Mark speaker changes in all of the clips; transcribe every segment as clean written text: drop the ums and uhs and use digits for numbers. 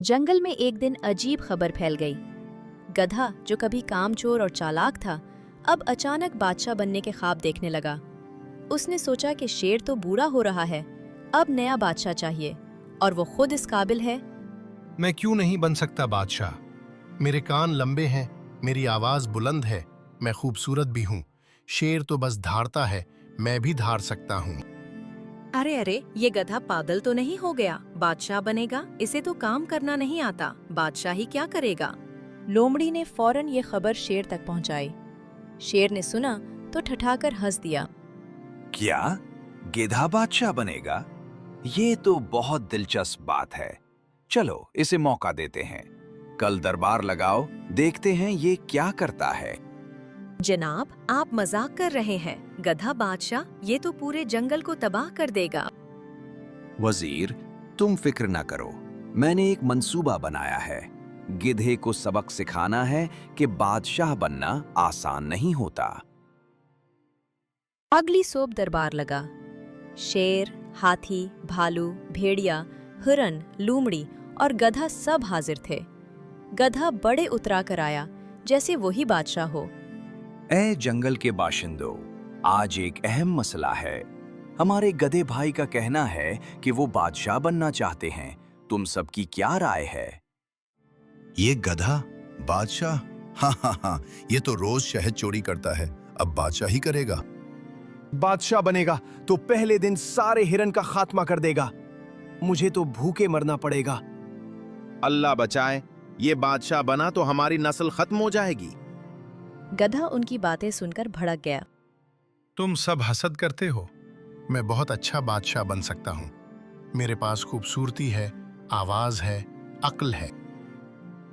Speaker 1: जंगल में एक दिन अजीब खबर फैल गई। गधा, जो कभी कामचोर और चालाक था, अब अचानक बादशाह बनने के ख्वाब देखने लगा। उसने सोचा कि शेर तो बूढ़ा हो रहा है, अब नया बादशाह चाहिए, और वो खुद इस काबिल है।
Speaker 2: मैं क्यों नहीं बन सकता बादशाह? मेरे कान लंबे हैं, मेरी आवाज बुलंद है, मैं खूबसूरत भी हूँ। शेर तो बस धारता है, मैं भी धार सकता हूँ।
Speaker 3: अरे अरे, ये गधा पागल तो नहीं हो गया? बादशाह बनेगा? इसे तो काम करना नहीं आता, बादशाही क्या करेगा?
Speaker 1: लोमड़ी ने फौरन ये खबर शेर तक पहुंचाई। शेर ने सुना तो ठठाकर हंस दिया।
Speaker 4: क्या गेधा बादशाह बनेगा? ये तो बहुत दिलचस्प बात है। चलो इसे मौका देते हैं। कल दरबार लगाओ, देखते हैं ये क्या करता है।
Speaker 3: जनाब, आप मजाक कर रहे हैं। गधा बादशाह, ये तो पूरे जंगल को तबाह कर देगा।
Speaker 4: वजीर, तुम फिक्र न करो, मैंने एक मंसूबा बनाया है। गिधे को सबक सिखाना है कि बादशाह बनना आसान नहीं होता।
Speaker 1: अगली सुबह दरबार लगा। शेर, हाथी, भालू, भेड़िया, हिरन, लूमड़ी और गधा सब हाजिर थे। गधा बड़े उतरा कर आया, जैसे वही बादशाह हो।
Speaker 4: ए जंगल के बाशिंदों, आज एक अहम मसला है। हमारे गधे भाई का कहना है कि वो बादशाह बनना चाहते हैं। तुम सबकी क्या राय है?
Speaker 5: ये गधा बादशाह? हाँ हाँ हाँ, ये तो रोज शहद चोरी करता है, अब बादशाह ही करेगा।
Speaker 6: बादशाह बनेगा तो पहले दिन सारे हिरन का खात्मा कर देगा। मुझे तो भूखे मरना पड़ेगा।
Speaker 7: अल्लाह बचाए, ये बादशाह बना तो हमारी नस्ल खत्म हो जाएगी।
Speaker 1: गधा उनकी बातें सुनकर भड़क गया।
Speaker 2: तुम सब हसद करते हो, मैं बहुत अच्छा बादशाह बन सकता हूँ। मेरे पास खूबसूरती है, आवाज है, अक्ल है।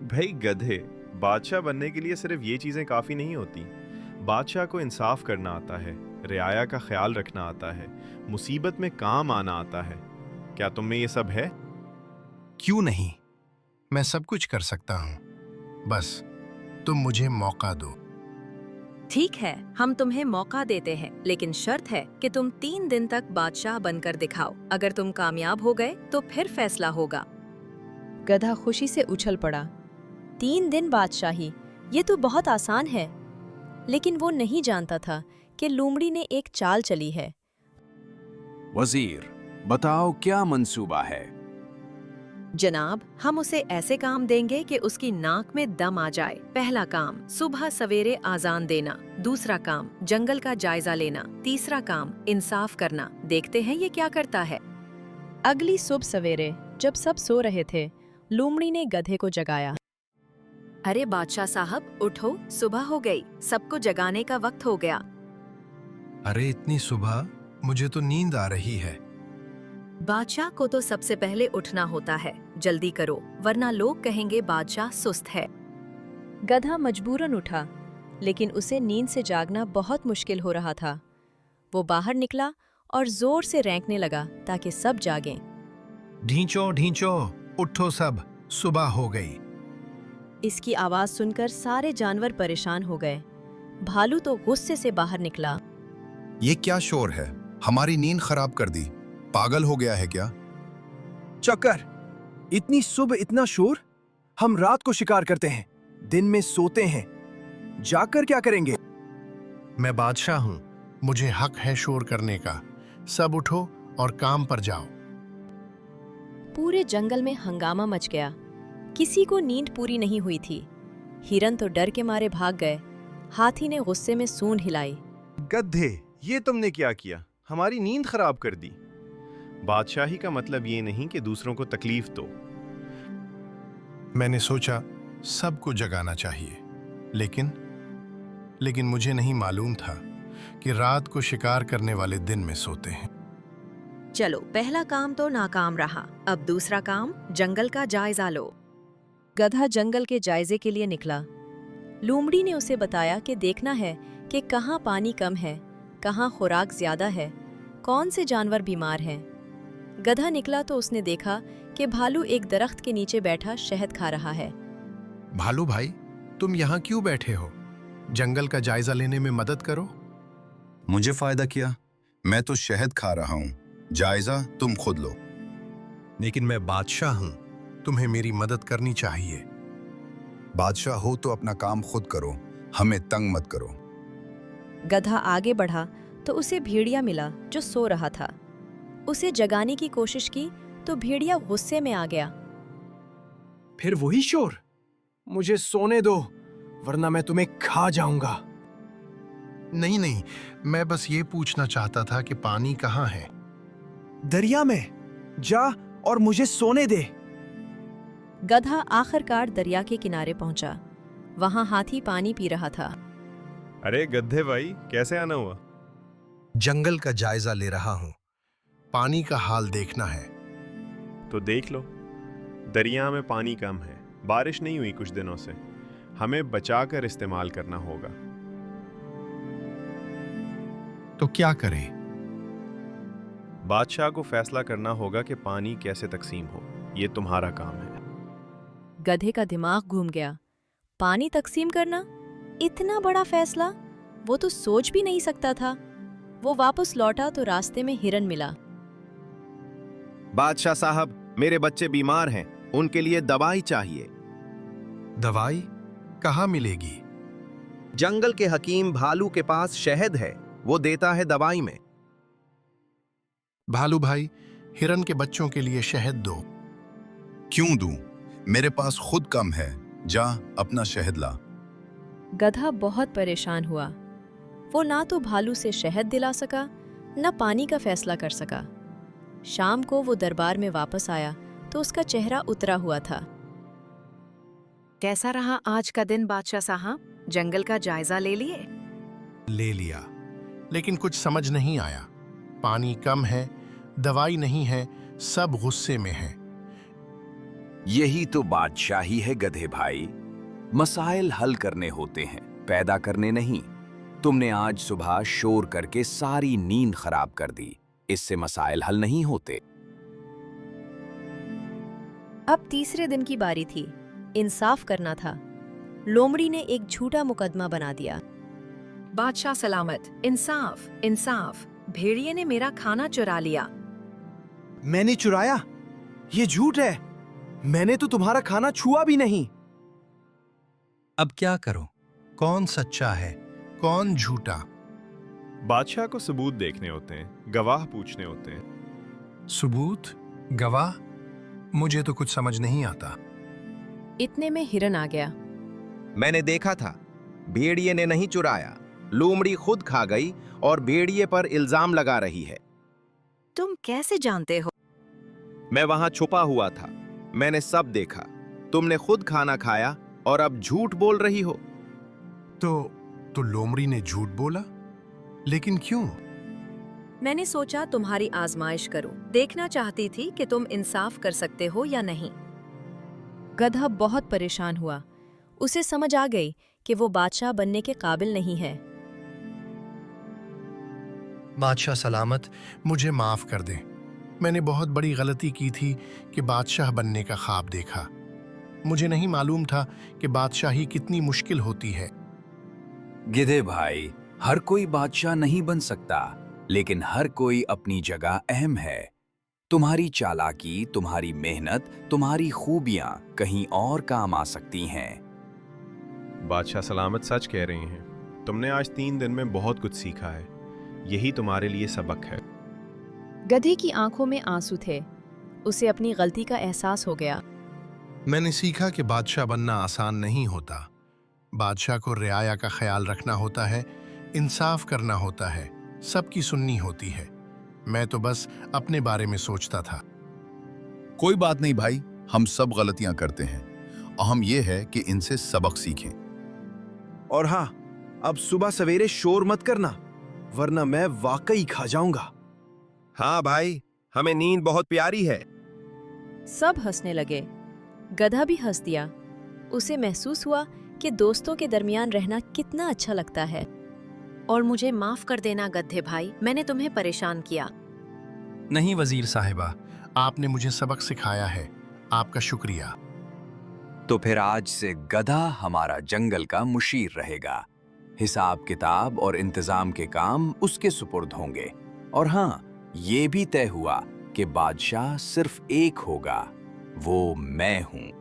Speaker 8: भाई गधे, बादशाह बनने के लिए सिर्फ ये चीजें काफी नहीं होती। बादशाह को इंसाफ करना आता है, रियाया का ख्याल रखना आता है, मुसीबत में काम आना आता है। क्या तुम में ये सब है?
Speaker 2: क्यों नहीं, मैं सब कुछ कर सकता हूँ, बस तुम मुझे मौका दो।
Speaker 3: ठीक है, हम तुम्हें मौका देते हैं, लेकिन शर्त है कि तुम 3 दिन तक बादशाह बनकर दिखाओ। अगर तुम कामयाब हो गए तो फिर फैसला होगा।
Speaker 1: गधा खुशी से उछल पड़ा। 3 दिन बादशाही, ये तो बहुत आसान है। लेकिन वो नहीं जानता था कि लोमड़ी ने एक चाल चली है।
Speaker 4: वजीर, बताओ क्या मंसूबा है?
Speaker 3: जनाब, हम उसे ऐसे काम देंगे कि उसकी नाक में दम आ जाए। पहला काम, सुबह सवेरे आजान देना। दूसरा काम, जंगल का जायजा लेना। तीसरा काम, इंसाफ करना। देखते हैं ये क्या करता है।
Speaker 1: अगली सुबह सवेरे जब सब सो रहे थे, लोमड़ी ने गधे को जगाया।
Speaker 3: अरे बादशाह साहब, उठो, सुबह हो गई, सबको जगाने का वक्त हो गया।
Speaker 2: अरे इतनी सुबह, मुझे तो नींद आ रही है।
Speaker 3: बादशाह को तो सबसे पहले उठना होता है। जल्दी करो, वरना लोग कहेंगे बादशाह सुस्त है।
Speaker 1: गधा मजबूरन उठा, लेकिन उसे नींद से जागना बहुत मुश्किल हो रहा था। वो बाहर निकला और जोर से रेंकने लगा ताकि सब जागें।
Speaker 2: ढींचो ढींचो, उठो सब, सुबह हो गई।
Speaker 1: इसकी आवाज सुनकर सारे जानवर परेशान हो गए। भालू तो गुस्से से बाहर निकला।
Speaker 5: ये क्या शोर है? हमारी नींद खराब कर दी। पागल हो गया है क्या?
Speaker 6: चक्कर, इतनी सुबह इतना शोर? हम रात को शिकार करते हैं, दिन में सोते हैं, जाकर क्या करेंगे?
Speaker 2: मैं बादशाह हूँ, मुझे हक है शोर करने का। सब उठो और काम पर जाओ।
Speaker 1: पूरे जंगल में हंगामा मच गया। किसी को नींद पूरी नहीं हुई थी। हिरन तो डर के मारे भाग गए। हाथी ने गुस्से में सूंड हिलाई।
Speaker 8: गधे, ये तुमने क्या किया? हमारी नींद खराब कर दी। बादशाही का मतलब ये नहीं कि दूसरों को तकलीफ दो।
Speaker 2: मैंने सोचा सबको जगाना चाहिए, लेकिन मुझे नहीं मालूम था कि रात को शिकार करने वाले दिन में सोते हैं।
Speaker 3: चलो, पहला काम तो नाकाम रहा। अब दूसरा काम, जंगल का जायजा लो।
Speaker 1: गधा जंगल के जायजे के लिए निकला। लोमड़ी ने उसे बताया कि देखना है कि कहाँ पानी कम है, कहाँ खुराक ज्यादा है, कौन से जानवर बीमार हैं। गधा निकला तो उसने देखा कि भालू एक दरख्त के नीचे बैठा शहद खा रहा है।
Speaker 2: भालू भाई, तुम यहाँ क्यों बैठे हो? जंगल का जायजा लेने में मदद करो।
Speaker 5: मुझे फायदा क्या? मैं तो शहद खा रहा हूँ, जायजा तुम खुद लो।
Speaker 2: लेकिन मैं बादशाह हूँ, तुम्हें मेरी मदद करनी चाहिए।
Speaker 5: बादशाह हो तो अपना काम खुद करो, हमें तंग मत करो।
Speaker 1: गधा आगे बढ़ा तो उसे भेड़िया मिला जो सो रहा था। उसे जगाने की कोशिश की तो भेड़िया गुस्से में आ गया।
Speaker 6: फिर वही शोर। मुझे सोने दो, वरना मैं तुम्हें खा जाऊंगा।
Speaker 2: नहीं नहीं, मैं बस ये पूछना चाहता था कि पानी कहाँ है।
Speaker 6: दरिया में। जा और मुझे सोने दे।
Speaker 1: गधा आखिरकार दरिया के किनारे पहुंचा। वहां हाथी पानी पी रहा था।
Speaker 8: अरे गधे भाई, कैसे आना हुआ?
Speaker 2: जंगल का जायजा ले रहा हूँ, पानी का हाल देखना है।
Speaker 8: तो देख लो, दरिया में पानी कम है, बारिश नहीं हुई कुछ दिनों से। हमें बचाकर इस्तेमाल करना होगा।
Speaker 2: तो क्या करें?
Speaker 8: बादशाह को फैसला करना होगा कि पानी कैसे तकसीम हो। ये तुम्हारा काम है।
Speaker 1: गधे का दिमाग घूम गया। पानी तकसीम करना? इतना बड़ा फैसला? वो तो सोच भी नहीं सकता था। वो वापस लौटा तो रास्ते में हिरन मिला।
Speaker 7: बादशाह साहब, मेरे बच्चे बीमार हैं, उनके लिए दवाई चाहिए।
Speaker 2: दवाई कहाँ मिलेगी?
Speaker 7: जंगल के हकीम भालू के पास शहद है, वो देता है दवाई में।
Speaker 2: भालू भाई, हिरन के बच्चों के लिए शहद दो।
Speaker 5: क्यों दूं? मेरे पास खुद कम है। जा अपना शहद ला।
Speaker 1: गधा बहुत परेशान हुआ। वो ना तो भालू से शहद दिला सका, न पानी का फैसला कर सका। शाम को वो दरबार में वापस आया तो उसका चेहरा उतरा हुआ था।
Speaker 3: कैसा रहा आज का दिन बादशाह साहब? जंगल का जायजा ले लिए?
Speaker 2: ले लिया, लेकिन कुछ समझ नहीं आया। पानी कम है, दवाई नहीं है, सब गुस्से में है।
Speaker 4: यही तो बादशाही है गधे भाई। मसाइल हल करने होते हैं, पैदा करने नहीं। तुमने आज सुबह शोर करके सारी नींद खराब कर दी। इससे मसाइल हल नहीं होते।
Speaker 1: अब तीसरे दिन की बारी थी। इंसाफ करना था। लोमड़ी ने एक झूठा मुकदमा बना दिया।
Speaker 3: बादशाह सलामत, इंसाफ इंसाफ। भेड़िए ने मेरा खाना चुरा लिया।
Speaker 6: मैंने चुराया? ये झूठ है। मैंने तो तुम्हारा खाना छुआ भी नहीं।
Speaker 2: अब क्या करो? कौन सच्चा है, कौन झूठा?
Speaker 8: बादशाह को सबूत देखने होते हैं, गवाह पूछने होते हैं।
Speaker 2: सबूत? गवाह? मुझे तो कुछ समझ नहीं आता।
Speaker 1: इतने में हिरन आ गया।
Speaker 7: मैंने देखा था, भेड़िए ने नहीं चुराया, लोमड़ी खुद खा गई और भेड़िए पर इल्जाम लगा रही है।
Speaker 3: तुम कैसे जानते हो?
Speaker 7: मैं वहां छुपा हुआ था, मैंने सब देखा। तुमने खुद खाना खाया और अब झूठ बोल रही हो।
Speaker 2: तो लोमड़ी ने झूठ बोला, लेकिन क्यों?
Speaker 1: मैंने सोचा तुम्हारी आजमाइश करूं। देखना चाहती थी कि तुम इंसाफ कर सकते हो या नहीं। गधा बहुत परेशान हुआ। उसे समझ आ गई कि वो बादशाह बनने के काबिल नहीं है।
Speaker 2: बादशाह सलामत, मुझे माफ कर दें। मैंने बहुत बड़ी गलती की थी कि बादशाह बनने का ख्वाब देखा। मुझे नहीं मालूम था कि बादशाही कितनी मुश्किल होती है।
Speaker 4: गिधे भाई, हर कोई बादशाह नहीं बन सकता, लेकिन हर कोई अपनी जगह अहम है। तुम्हारी चालाकी, तुम्हारी मेहनत, तुम्हारी खूबियां कहीं और काम आ सकती हैं।
Speaker 8: बादशाह सलामत सच कह रहे हैं। तुमने आज 3 दिन में बहुत कुछ सीखा है। यही तुम्हारे लिए सबक है।
Speaker 1: गधे की आंखों में आंसू थे। उसे अपनी गलती का एहसास हो गया।
Speaker 2: मैंने सीखा कि बादशाह बनना आसान नहीं होता। बादशाह को रियाया का ख्याल रखना होता है, इंसाफ करना होता है, सबकी सुननी होती है। मैं तो बस अपने बारे में सोचता था।
Speaker 5: कोई बात नहीं भाई, हम सब गलतियां करते हैं। अहम यह है कि इनसे सबक सीखें।
Speaker 6: और हाँ, अब सुबह सवेरे शोर मत करना, वरना मैं वाकई खा जाऊंगा।
Speaker 7: हाँ भाई, हमें नींद बहुत प्यारी है।
Speaker 1: सब हंसने लगे। गधा भी हंस दिया। उसे महसूस हुआ कि दोस्तों के दरमियान रहना कितना अच्छा लगता है।
Speaker 3: और मुझे माफ कर देना गधे भाई, मैंने तुम्हें परेशान किया।
Speaker 2: नहीं वजीर साहिबा, आपने मुझे सबक सिखाया है। आपका शुक्रिया।
Speaker 4: तो फिर आज से गधा हमारा जंगल का मुशीर रहेगा। हिसाब किताब और इंतजाम के काम उसके सुपुर्द होंगे। और हाँ, ये भी तय हुआ कि बादशाह सिर्फ एक होगा। वो मैं हूं।